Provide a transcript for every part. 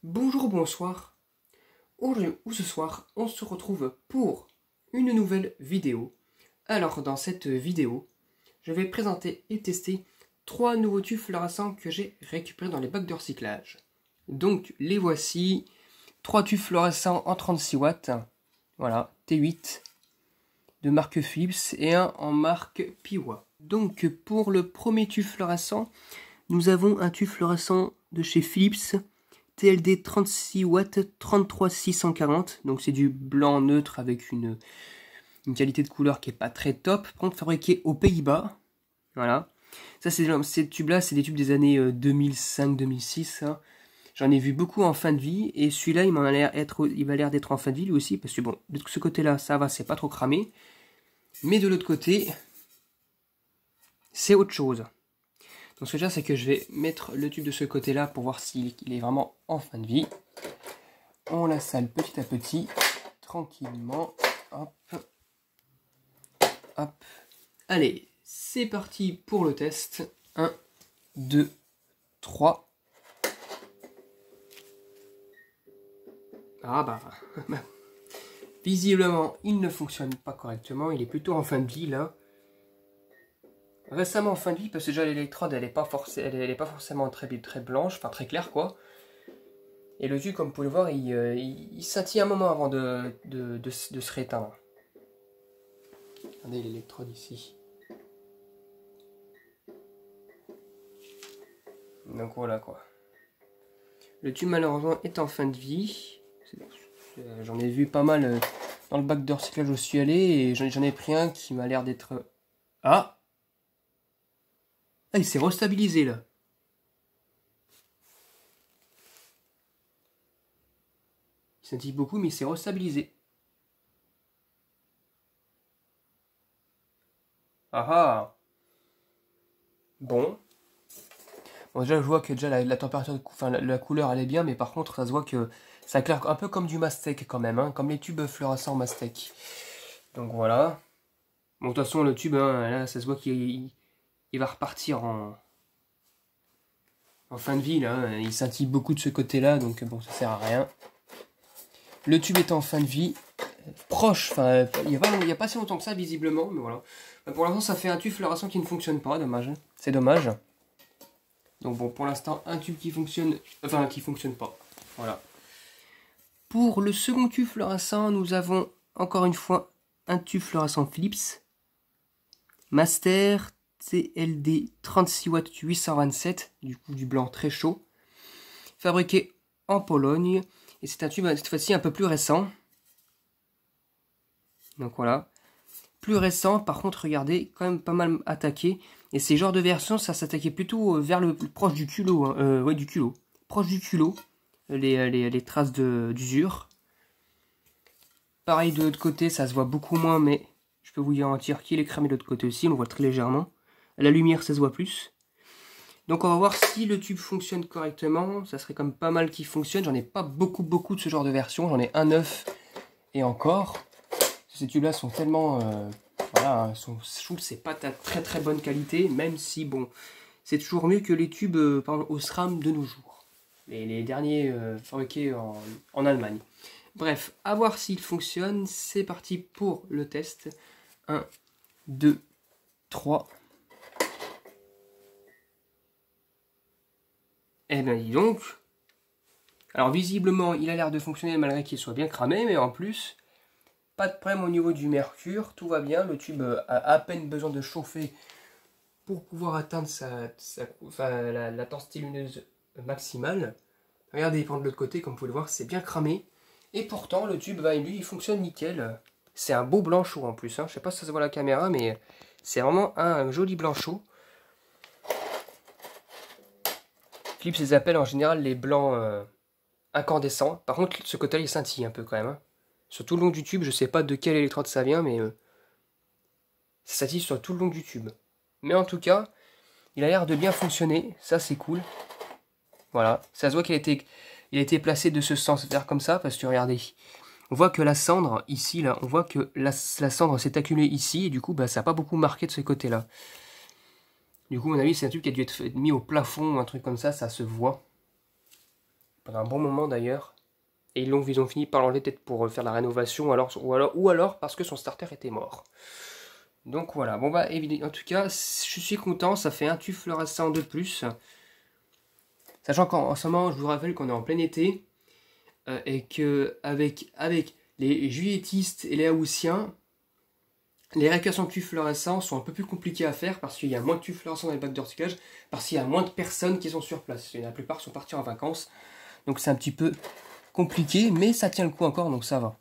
Bonjour, bonsoir. Aujourd'hui ou ce soir, on se retrouve pour une nouvelle vidéo. Alors, dans cette vidéo, je vais présenter et tester 3 nouveaux tubes fluorescents que j'ai récupérés dans les bacs de recyclage. Donc, les voici. 3 tubes fluorescents en 36 watts. Voilà, T8 de marque Philips et un en marque Piwa. Donc, pour le premier tube fluorescent, nous avons un tube fluorescent de chez Philips. TLD 36 watts 33640, donc c'est du blanc neutre avec une qualité de couleur qui est pas très top, par contre fabriqué aux Pays-Bas. Voilà, ça ces tubes là c'est des tubes des années 2005-2006. Hein. J'en ai vu beaucoup en fin de vie et celui-là il va l'air d'être en fin de vie lui aussi, parce que bon, de ce côté là ça va, c'est pas trop cramé, mais de l'autre côté c'est autre chose. Donc ce que je veux dire, c'est que je vais mettre le tube de ce côté-là pour voir s'il est vraiment en fin de vie. On l'installe petit à petit, tranquillement. Hop. Hop. Allez, c'est parti pour le test. 1, 2, 3. Ah bah... Visiblement, il ne fonctionne pas correctement. Il est plutôt en fin de vie, là. Récemment en fin de vie, parce que déjà l'électrode elle est pas forcément très blanche, enfin très claire quoi. Et le tube, comme vous pouvez le voir, il scintille un moment avant de se rééteindre. Regardez l'électrode ici. Donc voilà quoi. Le tube malheureusement est en fin de vie. J'en ai vu pas mal dans le bac de recyclage où je suis allé, et j'en ai pris un qui m'a l'air d'être... Ah! Ah, il s'est restabilisé là. Il scintille beaucoup, mais il s'est restabilisé. Ah ah. Bon. Bon, déjà, je vois que déjà la température, enfin la couleur, elle est bien, mais par contre, ça se voit que ça éclaire un peu comme du Mastec quand même, hein, comme les tubes fluorescents Mastec. Donc voilà. Bon, de toute façon, le tube, hein, là, ça se voit qu'il va repartir en fin de vie, là. Il scintille beaucoup de ce côté-là, donc bon, ça sert à rien. Le tube est en fin de vie. Proche, enfin, il n'y a pas si longtemps que ça, visiblement, mais voilà. Pour l'instant, ça fait un tube fluorescent qui ne fonctionne pas, dommage. C'est dommage. Donc bon, pour l'instant, un tube qui fonctionne, enfin, qui fonctionne pas. Voilà. Pour le second tube fluorescent, nous avons encore une fois un tube fluorescent Philips. Master TLD 36 watts 827, du coup du blanc très chaud. Fabriqué en Pologne. Et c'est un tube cette fois-ci un peu plus récent. Donc voilà. Plus récent, par contre, regardez, quand même pas mal attaqué. Et ces genres de versions, ça s'attaquait plutôt vers le proche du culot. Hein. Ouais, du culot. Proche du culot. Les traces d'usure. Pareil de l'autre côté, ça se voit beaucoup moins, mais je peux vous garantir qu'il est cramé de l'autre côté aussi. On le voit très légèrement. À la lumière, ça se voit plus. Donc on va voir si le tube fonctionne correctement. Ça serait comme pas mal qu'il fonctionne. J'en ai pas beaucoup de ce genre de version. J'en ai un neuf et encore. Ces tubes là sont tellement... voilà, je trouve que c'est pas de très bonne qualité. Même si, bon, c'est toujours mieux que les tubes par exemple, au SRAM de nos jours. Les derniers fabriqués en Allemagne. Bref, à voir s'il fonctionne. C'est parti pour le test. 1, 2, 3... Eh bien, dis donc. Alors, visiblement, il a l'air de fonctionner malgré qu'il soit bien cramé, mais en plus, pas de problème au niveau du mercure. Tout va bien. Le tube a à peine besoin de chauffer pour pouvoir atteindre la densité lumineuse maximale. Regardez, il prend de l'autre côté, comme vous pouvez le voir, c'est bien cramé. Et pourtant, le tube, lui, il fonctionne nickel. C'est un beau blanc chaud en plus. Hein. Je sais pas si ça se voit à la caméra, mais c'est vraiment un joli blanc chaud. Philips les appelle en général les blancs incandescents. Par contre, ce côté-là, il scintille un peu quand même. Hein. Sur tout le long du tube, je sais pas de quelle électrode ça vient, mais ça scintille sur tout le long du tube. Mais en tout cas, il a l'air de bien fonctionner. Ça, c'est cool. Voilà. Ça se voit qu'il a été placé de ce sens vers comme ça, parce que regardez, on voit que la cendre, ici, là, on voit que la cendre s'est accumulée ici, et du coup, bah, ça n'a pas beaucoup marqué de ce côté-là. Du coup, à mon avis, c'est un tube qui a dû être mis au plafond ou un truc comme ça se voit. pendant un bon moment d'ailleurs. Et ils ont fini par l'enlever peut-être pour faire la rénovation, ou alors parce que son starter était mort. Donc voilà, bon bah évidemment, en tout cas, je suis content, ça fait un tube fluorescent de plus. Sachant qu'en ce moment, je vous rappelle qu'on est en plein été, et que avec les juilletistes et les haussiens, les récupérations de tubes fluorescents sont un peu plus compliquées à faire parce qu'il y a moins de tubes fluorescents dans les bacs de recyclage, parce qu'il y a moins de personnes qui sont sur place. Et la plupart sont partis en vacances, donc c'est un petit peu compliqué, mais ça tient le coup encore, donc ça va.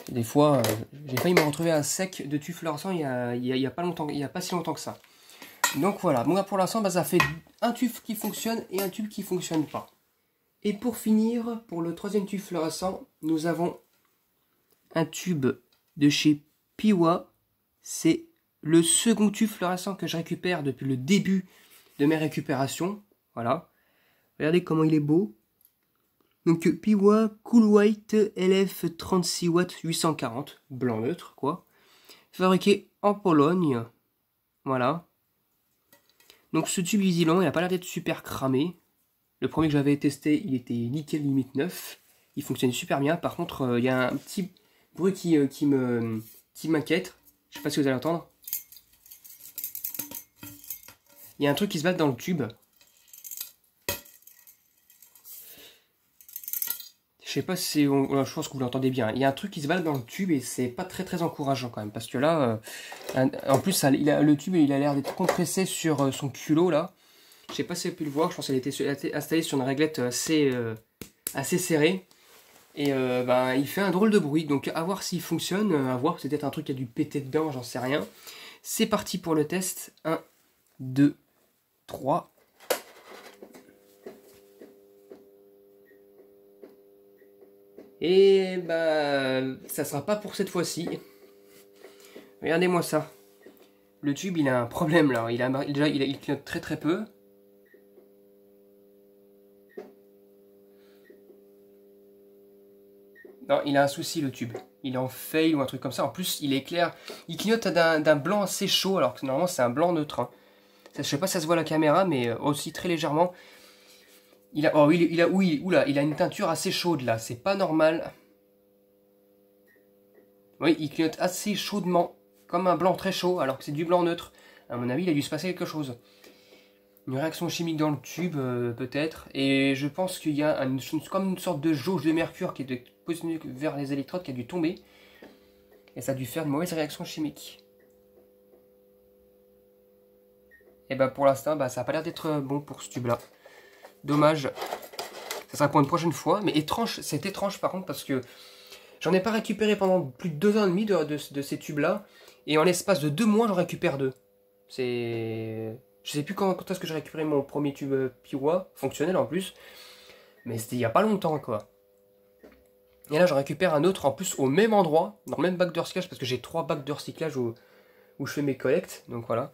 Des fois, j'ai failli me retrouver un sec de tubes fluorescents il y a pas longtemps, il y a pas si longtemps que ça. Donc voilà, moi pour l'instant, bah, ça fait un tube qui fonctionne et un tube qui fonctionne pas. Et pour finir, pour le troisième tube fluorescent, nous avons un tube de chez Piwa. C'est le second tube fluorescent que je récupère depuis le début de mes récupérations. Voilà. Regardez comment il est beau. Donc Piwa Cool White LF 36W 840, blanc neutre quoi. Fabriqué en Pologne. Voilà. Donc ce tube Easyland, il n'a pas l'air d'être super cramé. Le premier que j'avais testé, il était nickel limite 9. Il fonctionne super bien. Par contre, il y a un petit bruit qui m'inquiète. Je sais pas si vous allez entendre. Il y a un truc qui se bat dans le tube. Je sais pas si je pense que vous l'entendez bien. Il y a un truc qui se balade dans le tube et c'est pas très encourageant quand même. Parce que là, en plus, le tube il a l'air d'être compressé sur son culot là. Je sais pas si vous avez pu le voir. Je pense qu'elle était installée sur une réglette assez serrée. Et ben, il fait un drôle de bruit. Donc à voir s'il fonctionne. À voir, c'est peut-être un truc qui a dû péter dedans, j'en sais rien. C'est parti pour le test. 1, 2, 3. Et bah, ça sera pas pour cette fois-ci. Regardez-moi ça. Le tube, il a un problème là. Il clignote très peu. Non, il a un souci le tube. Il est en fail ou un truc comme ça. En plus, il est clair. Il clignote d'un blanc assez chaud alors que normalement c'est un blanc neutre. Hein. Je sais pas si ça se voit à la caméra, mais aussi très légèrement. Il a une teinture assez chaude là, c'est pas normal. Oui, il clignote assez chaudement, comme un blanc très chaud, alors que c'est du blanc neutre. À mon avis, il a dû se passer quelque chose. Une réaction chimique dans le tube, peut-être. Et je pense qu'il y a comme une sorte de jauge de mercure qui est positionnée vers les électrodes qui a dû tomber. Et ça a dû faire une mauvaise réaction chimique. Et bah pour l'instant, bah, ça n'a pas l'air d'être bon pour ce tube-là. Dommage. Ça sera pour une prochaine fois. Mais étrange, c'est étrange par contre parce que j'en ai pas récupéré pendant plus de 2 ans et demi de ces tubes-là. Et en l'espace de 2 mois, j'en récupère 2. Je sais plus quand est-ce que j'ai récupéré mon premier tube Piwa, fonctionnel en plus. Mais c'était il y a pas longtemps quoi. Et là, j'en récupère un autre en plus au même endroit, dans le même bac de recyclage, parce que j'ai 3 bacs de recyclage où je fais mes collectes. Donc voilà.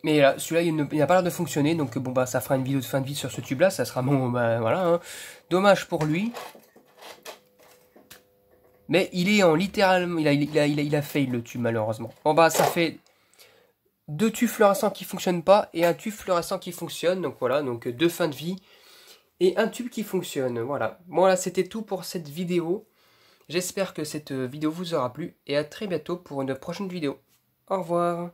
Mais là, celui-là, il n'a pas l'air de fonctionner, donc bon bah ça fera une vidéo de fin de vie sur ce tube-là, ça sera bon, bah voilà. Hein. Dommage pour lui. Mais il est en littéralement, il a fail le tube malheureusement. Bon bah ça fait 2 tubes fluorescents qui fonctionnent pas et un tube fluorescent qui fonctionne, donc voilà, donc 2 fins de vie et un tube qui fonctionne, voilà. Bon voilà, c'était tout pour cette vidéo. J'espère que cette vidéo vous aura plu et à très bientôt pour une prochaine vidéo. Au revoir.